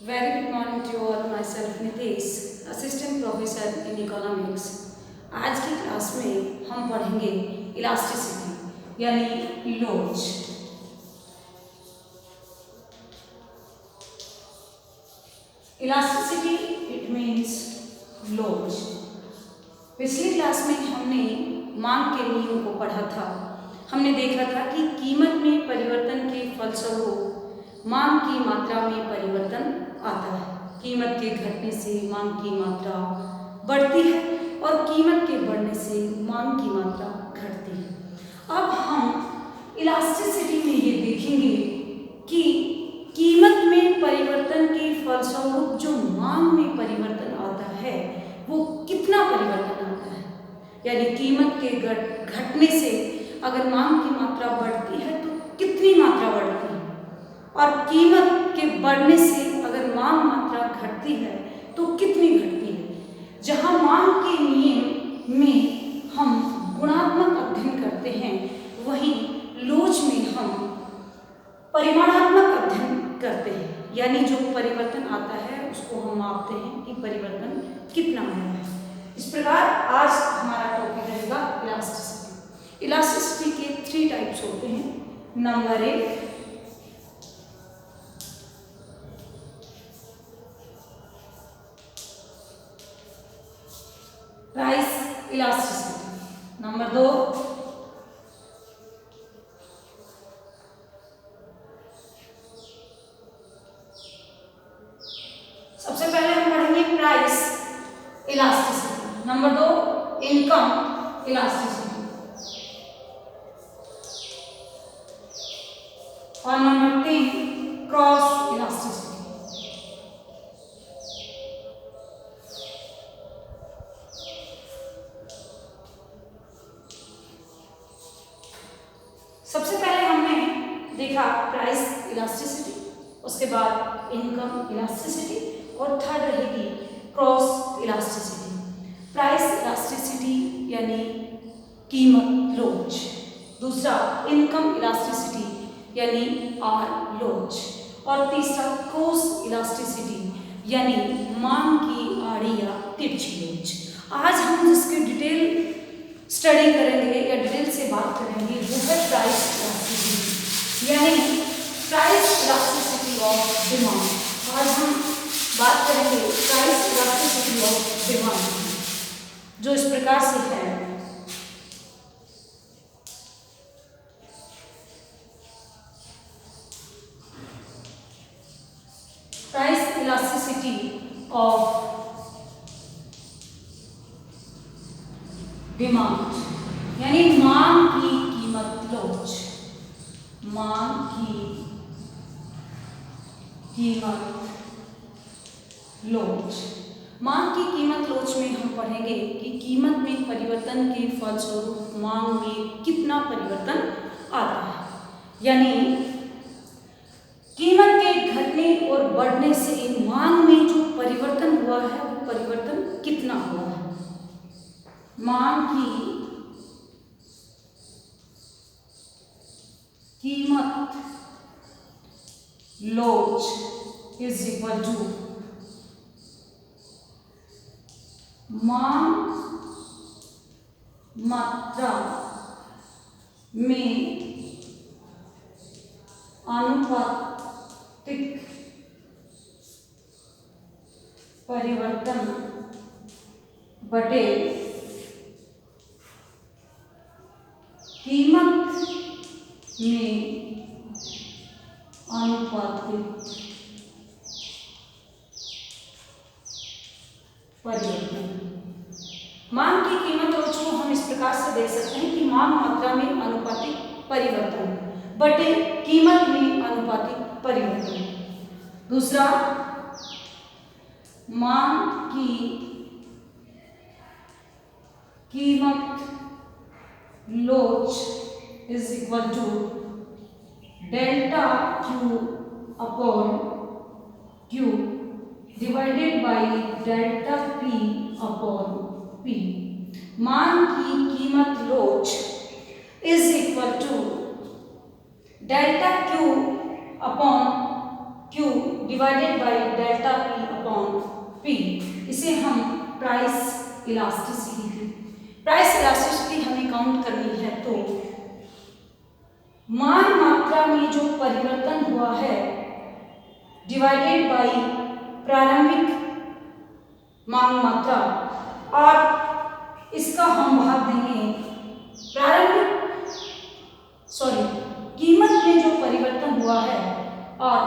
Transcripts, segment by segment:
Very good morning to you all. Myself Nitish, assistant professor in economics. आज की class में हम पढ़ेंगे इलास्टिसिटी यानी लोच। इलास्टिसिटी इट मीन्स लोच। पिछली क्लास में हमने मांग के नियम को पढ़ा था। हमने देखा था कि कीमत में परिवर्तन के फलस्वरूप मांग की मात्रा में परिवर्तन आता है। कीमत के घटने से मांग की मात्रा बढ़ती है और कीमत के बढ़ने से मांग की मात्रा घटती है। अब हम इलास्टिसिटी में ये देखेंगे कि कीमत में परिवर्तन के फलस्वरूप जो मांग में परिवर्तन आता है वो कितना परिवर्तन आता है, यानी कीमत के घटने से अगर मांग की मात्रा बढ़ती है तो कितनी मात्रा बढ़ती है, और कीमत के बढ़ने से अगर मांग मात्रा घटती है तो कितनी घटती है। जहाँ मांग के नियम में हम गुणात्मक अध्ययन करते हैं, वहीं लोच में हम परिमाणात्मक अध्ययन करते हैं, यानी जो परिवर्तन आता है उसको हम मापते हैं कि परिवर्तन कितना आया है। इस प्रकार आज हमारा टॉपिक रहेगा इलास्टिसिटी। इलास्टिसिटी के 3 टाइप्स होते हैं। नंबर 1 प्राइस इलास्टिसिटी, नंबर 2 सबसे पहले हम पढ़ेंगे price elasticity, number 2 income elasticity, और नंबर 3 क्रॉस इलास्टिसिटी। सबसे पहले हमने देखा प्राइस इलास्टिसिटी, उसके बाद इनकम इलास्टिसिटी, और थर्ड रहेगी क्रॉस इलास्टिसिटी। प्राइस इलास्टिसिटी यानी कीमत लोच, दूसरा इनकम इलास्टिसिटी यानी आर लोच, और तीसरा क्रॉस इलास्टिसिटी यानी मांग की आड़ी या तिरछी लोच। आज हम जिसकी डिटेल स्टडी करेंगे या डिटेल से बात करेंगे वो है प्राइस इलास्टिसिटी यानी प्राइस इलास्टिसिटी ऑफ डिमांड। आज हम बात करेंगे प्राइस इलास्टिसिटी ऑफ डिमांड, जो इस प्रकार से है। प्राइस इलास्टिसिटी ऑफ डिमांड यानी मांग की कीमत लोच, मांग की कीमत लोच। मांग की कीमत लोच में हम पढ़ेंगे कि कीमत में परिवर्तन के फलस्वरूप मांग में कितना परिवर्तन आता है, यानी कीमत के घटने और बढ़ने से मांग में जो परिवर्तन हुआ है वो परिवर्तन कितना हुआ है। मांग की कीमत लोच इज इक्वल टू मांग मात्रा में आनुपातिक परिवर्तन बटे कीमत में आनुपातिक परिवर्तन। मांग की कीमत लोच को हम इस प्रकार से दे सकते हैं कि मांग मात्रा में आनुपातिक परिवर्तन बटे कीमत में आनुपातिक परिवर्तन। दूसरा, मांग की कीमत लोच is equal to delta Q upon Q divided by delta P upon P. मांग की कीमत लोच is equal to delta Q upon Q divided by delta इसे हम प्राइस इलास्टिसिटी प्राइस इलास्टिसिटी हमें काउंट करनी है। तो मांग मात्रा में जो परिवर्तन हुआ है डिवाइडेड बाय प्रारंभिक मांग मात्रा, और इसका हम भाग देंगे कीमत में जो परिवर्तन हुआ है, और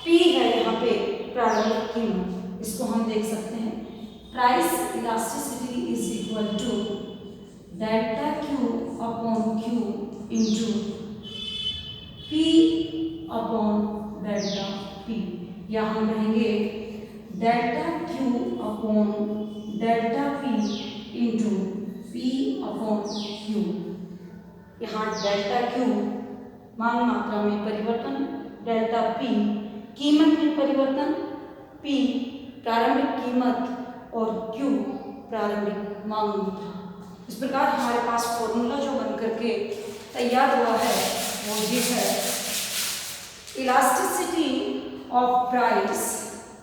P है यहाँ पे प्रारंभिक कीमत। इसको हम देख सकते हैं price elasticity is equal to delta Q upon Q into P upon delta P, या हम कहेंगे delta Q upon delta P into P upon Q। यहाँ डेल्टा Q मांग मात्रा में परिवर्तन, डेल्टा P कीमत में परिवर्तन, P प्रारंभिक कीमत और Q प्रारंभिक मांग मात्रा। इस प्रकार हमारे पास फॉर्मूला जो बन करके तैयार हुआ है वो ये है, elasticity of price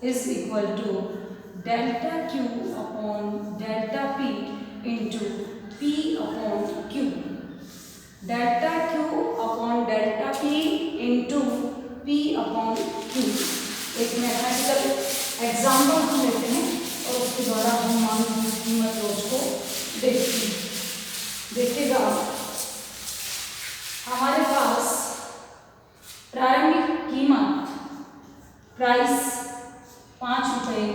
is equal to delta Q upon delta P into P upon Q। Delta Q upon delta P into P upon Q एक मैथमेटिकल एग्जाम्पल हम लेते हैं और उसके द्वारा हम मांग की कीमत रोज को देखते हैं। देखिएगा हमारे पास प्रारंभिक कीमत प्राइस 5 रुपये,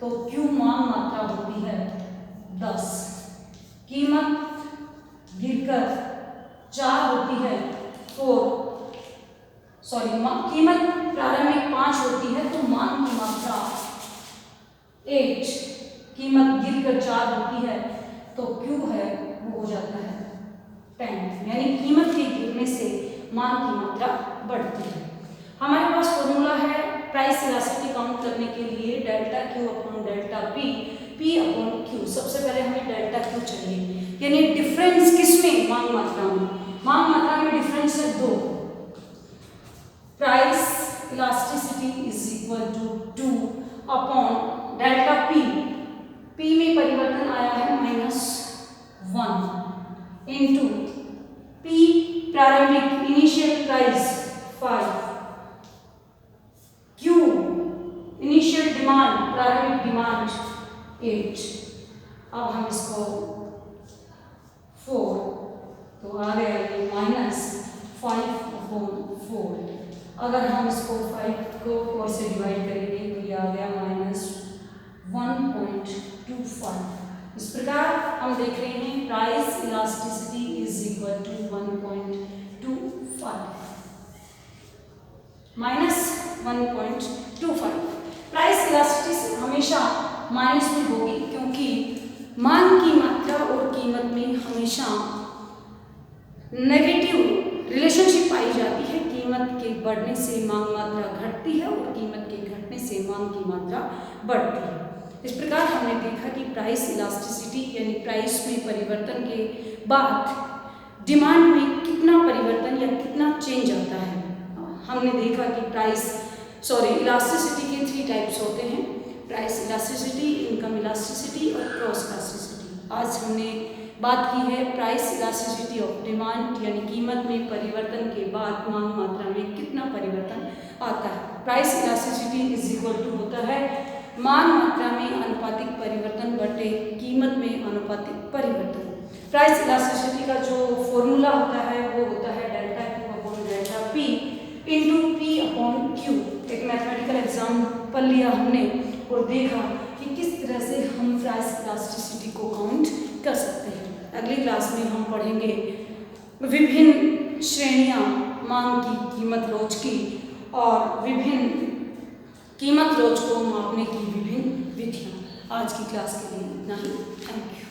तो Q मांग मात्रा होती है 10, कीमत गिरकर 4 होती है 4, कीमत प्रारंभिक 5 होती है तो मांग की मात्रा 8, कीमत गिरकर 4 होती है तो Q है वो हो जाता है 10, यानी कीमत के गिरने से मांग की मात्रा बढ़ती है। हमारे पास फॉर्मूला है प्राइस इलास्टिसिटी काउंट करने के लिए delta Q upon delta P upon Q। सबसे पहले हमें डेल्टा Q चाहिए, यानी डिफरेंस किसमें, मांग मात्रा में। मांग मात्रा में डिफरेंस है 2, price elasticity is equal to 2 upon delta P में परिवर्तन आया है -1 इंटू P प्रारंभिक initial price 5, Q initial demand प्रारंभिक डिमांड 8। अब हम इसको 4, तो आ गया ये -5/4। अगर हम इसको 5 को 4 से डिवाइड करेंगे तो ये आ गया -1.25। इस प्रकार हम देख रहे हैं price elasticity is equal to 1.25 -1.25। Price elasticity हमेशा माइनस में होगी क्योंकि मांग की मात्रा और कीमत में हमेशा नेगेटिव रिलेशनशिप पाई जाती है। कीमत के बढ़ने से मांग मात्रा घटती है और कीमत के घटने से मांग की मात्रा बढ़ती है। इस प्रकार हमने देखा कि प्राइस इलास्टिसिटी यानी प्राइस में परिवर्तन के बाद डिमांड में कितना परिवर्तन या कितना चेंज आता है। हमने देखा कि इलास्टिसिटी के 3 टाइप्स होते हैं, प्राइस इलास्टिसिटी, इनकम इलास्टिसिटी और क्रॉस इलास्टिसिटी। आज हमने बात की है प्राइस इलास्टिसिटी ऑफ डिमांड, यानी कीमत में परिवर्तन के बाद मांग मात्रा में कितना परिवर्तन आता है। Price elasticity is equal to होता है मांग मात्रा में अनुपातिक परिवर्तन बटे कीमत में अनुपातिक परिवर्तन। प्राइस इलास्टिसिटी का जो फॉर्मूला होता है वो होता है delta Q upon delta P into P upon Q। एक मैथमेटिकल एग्जाम्पल लिया हमने और देखा कि किस तरह से हम प्राइस इलास्टिसिटी को काउंट कर सकते हैं। अगली क्लास में हम पढ़ेंगे विभिन्न श्रेणियां मांग की, कीमत रोज की, और विभिन्न कीमत रोज को मापने की विभिन्न विधियां। आज की क्लास के लिए इतना ही। Thank you.